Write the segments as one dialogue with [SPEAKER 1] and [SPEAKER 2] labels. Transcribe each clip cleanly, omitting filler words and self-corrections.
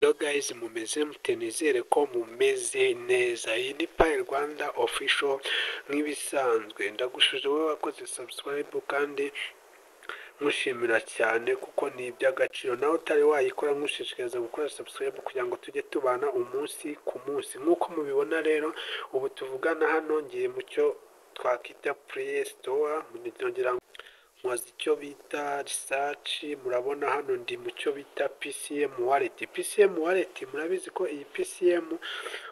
[SPEAKER 1] Hello guys, mumeze mute? Nizere ko mumeze neza. Iyi ni Pi Rwanda official nk'ibisanzwe. Ndagushuje wowe wakoze subscribe kandi nkushimira cyane kuko ni iby'agaciro. Nawe utari wayikora nkushishikariza gukora subscribe kugira ngo tujye tubana umunsi ku munsi. Nk'uko mubibona rero, ubu tuvugana hano ngiye mu cyo twakita Play Store, ngira nkoze icyo bita research. Murabona hano ndi mu cyo bita PCM wallet. PCM wallet murabizi ko iyi PCM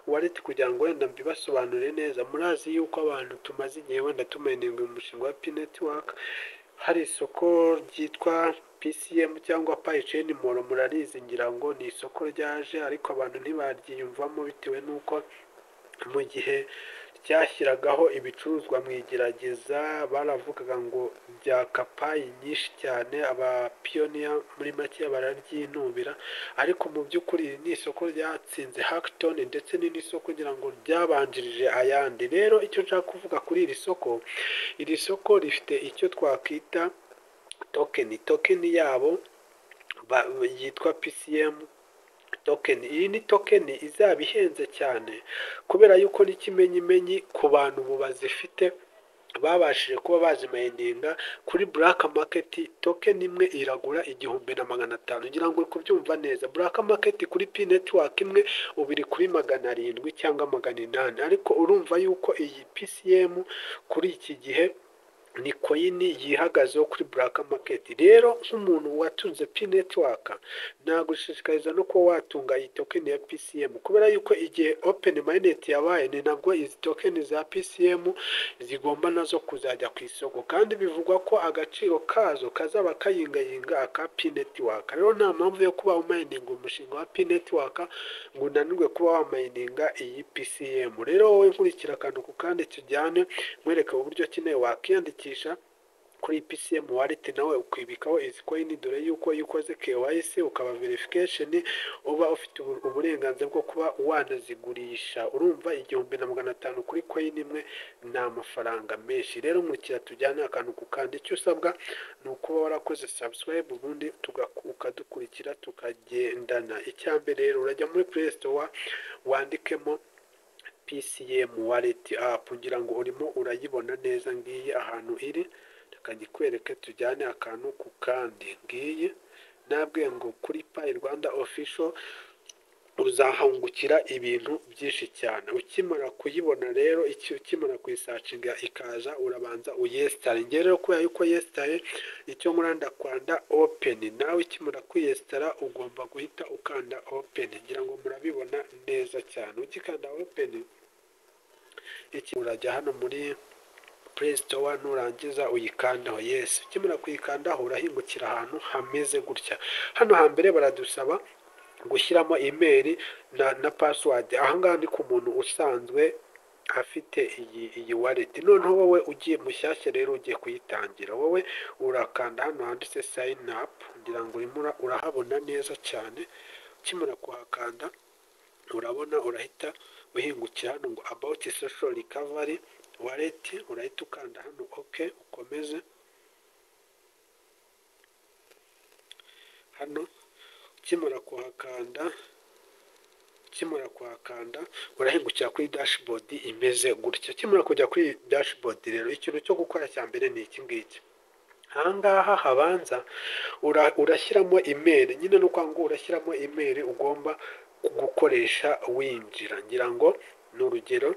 [SPEAKER 1] wallet, kugira ngo wenda mbibasobanure neza, murazi yuko abantu tumaze igihe wenda tumeninga umushinga wa Pi Network, hari isoko ryitwa PCM cyangwa Pi Chain Mall, murarizi ngira ngo ni isoko ryaje, ariko abantu ntibaryiyumvamo bitewe n'uko mu gihe ryashyiragaho ibicuruzwa mu igerageza baravugaga ngo byakapayi nyinshi cyane, abapiyoniya muri make bararyinubira, ariko mu by'ukuri iri ni isoko ryatsinze hackathon ndetse n'isoko kugira ngo ryabanjirije ayandi. Rero icyo nshaka kuvuga kuri iri soko rifite icyo twakwita token yabo yitwa PCM token. Iyi ni token izaba ihenze cyane kubera yuko n'ikimenyimenyi ku bantu ubu bazifite babashije kuba bazimayininga kuri black market. Token imwe iragura 1500, ngira ngo uri kubyumva neza. Black market kuri Pi Network imwe ubu iri kuri 700 cyangwa 800, ariko urumva yuko iyi PCM kuri iki gihe ni coin yihagazeho kuri black market. Rero nk'umuntu watunze Pi Network nagushishikariza no kuba watunga iyi token ya PCM, kubera yuko igihe open mainnet yabaye ni nabwo izi token za PCM zigomba nazo kuzajya ku isoko, kandi bivugwa ko agaciro kazo kazaba kayingayinga aka Pi Network. Rero nta mpamvu yo kuba umayininga umushinga wa Pi Network ngo unanirwe kuba wamayininga iyi PCM. Rero wowe nkurikira akantu ku kandi tujyane mwereka uburyo kine wakiyandikisha kuri PCM wallet nawe ukwibikaho izi coin, dore yuko iyo ukoze KYC ukaba verification uba ufite uburenganzira bwo kuba wanazigurisha. Urumva 1500 kuri coin imwe ni amafaranga menshi. Rero nkurikira tujyane akantu ku kandi. Icyo usabwa ni ukuba warakoze subscribe, ubundi ukadukurikira tukagendana. Icyambere rero urajya muri Play Store wandikemo PCM wallet app, kugira ngo urimo urayibona neza. Ngiye ahantu iri, kanyikwereke tujyane akantu ku kandi. Ngiye nabwiye ngo kuri Pi Rwanda official uzahungukira ibintu byinshi cyane. Ukimara kuyibona rero, ukimara kuyisearchinga ikaza, urabanza uyesitare. Ngere rero kubera yuko yesitare, icyo muranda kwanda open. Nawe ukimara kwiyesitara ugomba guhita ukanda open, ngira ngo murabibona neza cyane. Ukikanda open, urajya hano muri Play Store, nurangiza uyikandaho yes. Ukimara kuyikandaho urahingukira ahantu hameze gutya. Hano hambere baradusaba gushyiramo email na password. Ahangaha ni ku muntu usanzwe afite iyi wallet. Noneho wowe ugiye mushyashya rero ugiye kuyitangira, wowe urakanda hano handitse sign up, ngira ngo urahabona neza cyane. Ukimara kuhakanda urabona urahita uhingukira hano ngo about social recovery wallet, urahita ukanda hano okay, ukomeze. Hano ukimara kuhakanda urahingukira kuri dashboard imeze gutya. Ukimara kujya kuri dashboard rero, ikintu cyo gukora cya mbere ni iki ngiki. Ahangaha habanza urashyiramo email, nyine nuko ngo urashyiramo email ugomba gukoresha winjira. Ngira ngo ni urugero,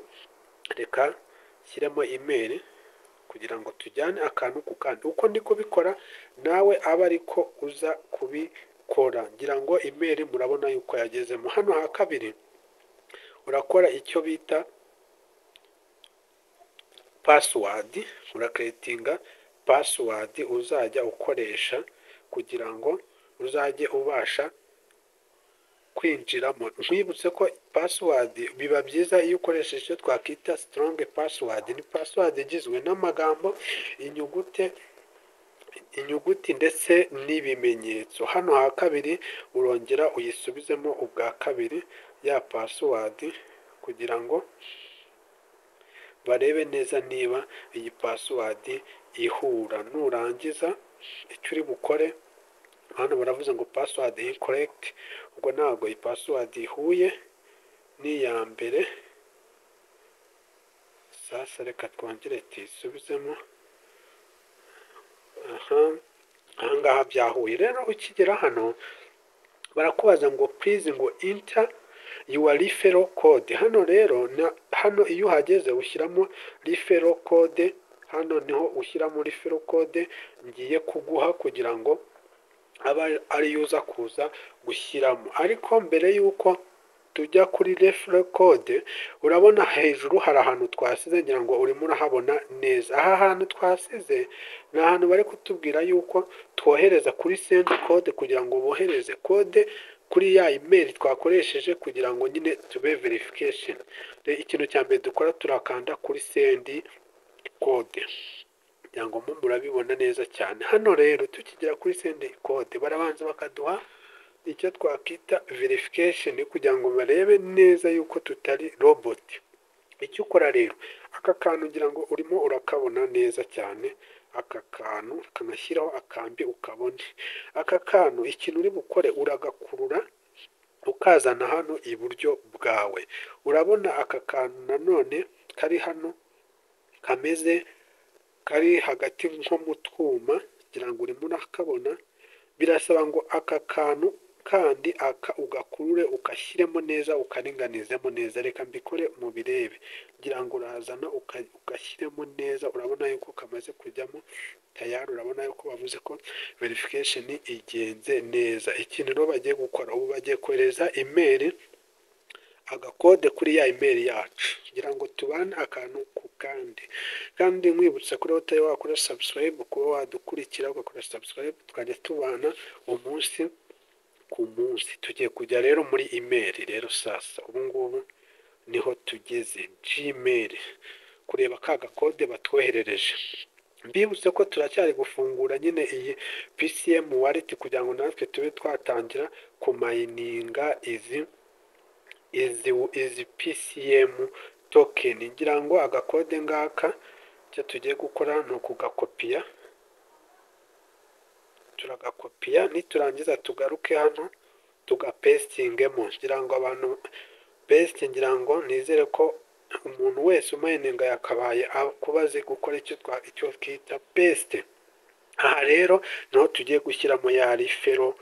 [SPEAKER 1] reka shyiramo email kugira ngo tujyane akantu ku kandi. Uko ndi kubikora nawe aba ariko uza kubikora. Ngira ngo email murabona yuko yagezemo. Hano ha kabiri urakora icyo bita password, urakreatinga password uzajya ukoresha kugira ngo uzajye ubasha kwinjiramo. Nkwibutse ko password biba byiza iyo ukoresheje icyo twakita strong password. Ni password igizwe n'amagambo, inyuguti ndetse n'ibimenyetso. Hano ha kabiri urongera uyisubizemo ubwa kabiri ya password kugira ngo barebe neza niba iyi password ihura. Nurangiza icyo uri bukore, hano baravuze ngo password incorrect, ubwo ntabwo iyi password ihuye n'iya mbere. Sasa reka twongere tuyisubizemo. Ahangaha byahuye. Rero ukigera hano barakubaza ngo please ngo enter your referral code. Hano rero hano iyo uhageze ushyiramo referral code. Hano niho ushyiramo referral code ngiye kuguha kugira ngo aba ari uza kuza gushyiramo. Ariko mbere yuko tujya kuri referral code, urabona hejuru hari ahantu twasize, ngira ngo urimo urahabona neza. Aha hantu twasize ni ahantu bari kutubwira yuko twohereza kuri send code kugira ngo bohereze code kuri ya email twakoresheje kugira ngo nyine tube verification. Ikintu cya mbere dukora turakanda kuri send code kugira ngo murabibona neza cyane. Hano rero tukigera kuri send code barabanza bakaduha icyo twakita verification kugira ngo barebe neza yuko tutari robot. Icyo ukora rero, aka kantu ngira ngo urimo urakabona neza cyane, aka kantu kanashyiraho akambi ukabone. Aka kantu ikintu uri bukore uragakurura ukazana hano iburyo bwawe. Urabona aka kantu nanone kari hano kameze kari hagati nko mu twuma, ngira ngo urimo urakabona. Birasaba ngo aka kantu kandi ugakurure ugashyiremo neza ukaringanizemo neza. Reka mbikore mu birebe, ngira ngo urazana ugashyiremo neza. Urabona yuko kamaze kujyamo tayari. Urabona yuko bavuze ko verification igenze neza. Ikintu rero bagiye gukora ubu bagiye kohereza email agakode kuri ya email yacu kugira ngo tubane akantu ku kandi mwibutsa kuri utari wakora subscribe kuba wadukurikira ugakora subscribe tukajya tubana umunsi ku munsi. Tugiye kujya rero muri email. Rero sasa ubu ngubu niho tugeze Gmail kureba ka gakode batwoherereje. Mbibutse ko turacyari gufungura nyine iyi PCM wallet kugira ngo natwe tube twatangira kumayininga izi PCM token. Ngira ngo agakode ngaka cyo tugiye gukora ni ukugakopiya. Turagakopiya niturangiza tugaruke hano tugapestingemo. Ngira ngo abantu paste, ngira ngo nizere ko umuntu wese umayininga yakabaye kubaze gukora icyo twita paste. Aha rero naho tugiye gushyiramo ya referral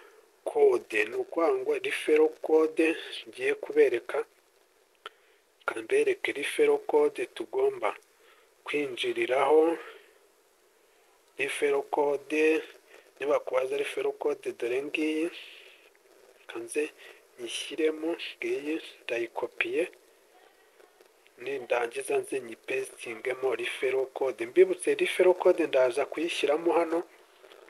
[SPEAKER 1] code. Ni ukuvuga ngo referral code ngiye kubereka, kambereke referral code tugomba kwinjiriraho. Referral code niba kubaza referral code dore ngiyi, kanze nyishyiremo ngiyi, ndayikopiye nindangiza nze nyipestingemo referral code. Mbibutse referral code ndaza kuyishyiramo hano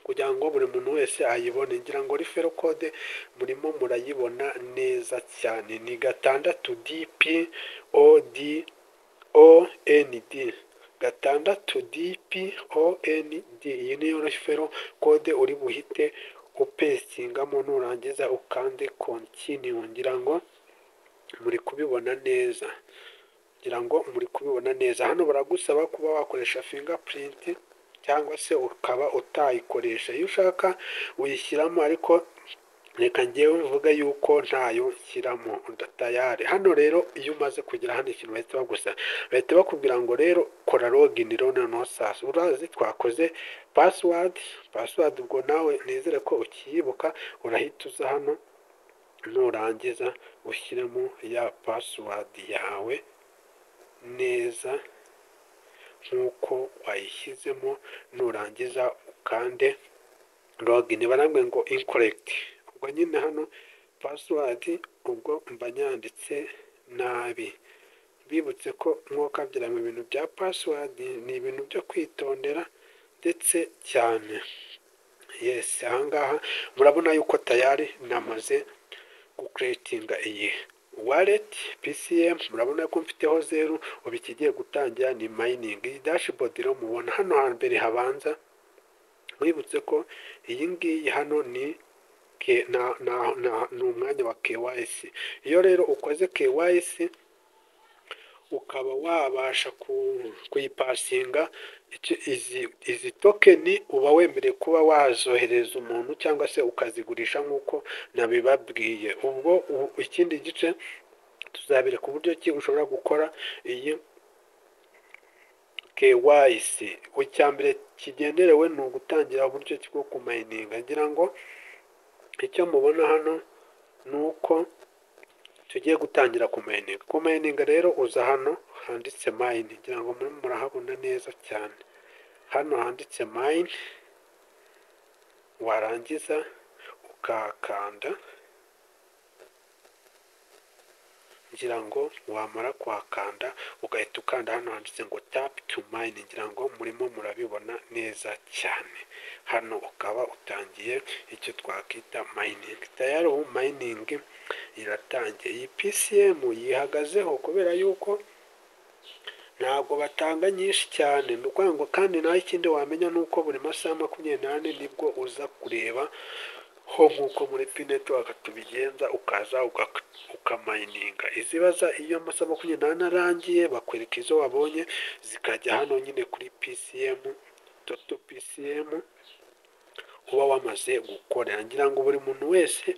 [SPEAKER 1] kugira ngo buri muntu wese ayibone. Ngira ngo referral code murimo murayibona neza cyane, ni 6DPOND, 6DPOND. Iyi niyo referral code uri buhite upestingamo, nurangiza ukande continue. Ngira ngo muri kubibona neza, hano baragusaba kuba wakoresha fingerprint cyangwa se ukaba utayikoresha. Iyo ushaka uyishyiramo, ariko reka ngewe mvuga yuko ntayo nshyiramo tayari. Hano rero iyo umaze kugera hano ikintu bahita bakubwira ngo rero kora login. Noneho sasa urazi twakoze password. Ubwo nawe nizere ko ukiyibuka, urahita uza hano nurangiza ushyiremo ya password yawe neza nk'uko wayishyizemo, nurangiza ukande login. barambwe ngo incorrect. Ubwo nyine hano password ubwo mba nyanditse nabi. Bibutse ko mwokabyira mu bintu bya password ni ibintu byo kwitondera ndetse cyane. Yes, ahangaha murabona yuko tayari namaze gucreatinga iyi wallet PCM. Murabona ko mfiteho 0. ubu ikigiye gutangira ni mining. Iyi dashboard rero mubona hano hambere habanza, mwibutse ko iyi ngiyi hano ni umwanya wa KYC. Iyo rero ukoze KYC ukaba wabasha kuyipasinga. Izi tokeni uba wemerewe kuba wazohereza umuntu cyangwa se ukazigurisha nk'uko nabibabwiye. Ubwo ikindi gice tuzabereka uburyo ki ushobora gukora iyi KYC. Icya mbere kigenderewe ni ugutangira uburyo bwo kumayininga. Ngira ngo icyo mubona hano ni uko tugiye gutangira kumayininga. Kumayininga rero uza hano handitse mayini, ngira ngo murahabona neza cyane. Hano handitse mayini, warangiza ukahakanda, ngira ngo wamara kuhakanda ugahita ukanda hano handitse ngo tap to mine, ngira ngo murimo murabibona neza cyane. Hano ukaba utangiye icyo twakita mining. Tayari ubu mining iratangiye. Iyi PCM yihagazeho kubera yuko ntabwo batanga nyinshi cyane. Ni ukuvuga ngo kandi naho ikindi wamenya ni uko buri masaha 24 nibwo uza kureba ho nk'uko muri P-Network tubigenza, ukaza ukamayininga. Izibaza iyo amasaha 24 arangiye bakwereka izo wabonye zikajya hano nyine kuri PCM, Total PCM uba wamaze gukorera. Ngira ngo buri muntu wese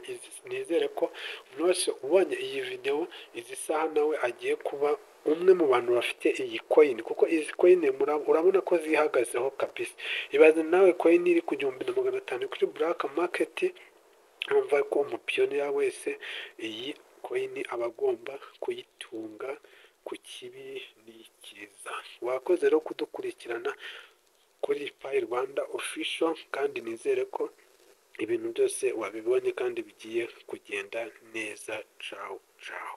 [SPEAKER 1] nizere ko buri wese ubonye iyi video izi saha nawe agiye kuba umwe mu bantu bafite iyi coin, kuko izi coin urabona ko zihagazeho kabisa. Ibaze nawe coin iri ku 1500 kuri black market, urumva ko umupiyoniya wese iyi coin aba agomba kuyitunga ku kibi n'ikiza. Wakoze rero kudukurikirana kuri Pi Rwanda Official, kandi nizere ko ibintu byose wabibonye kandi bigiye kugenda neza. Ciao ciao.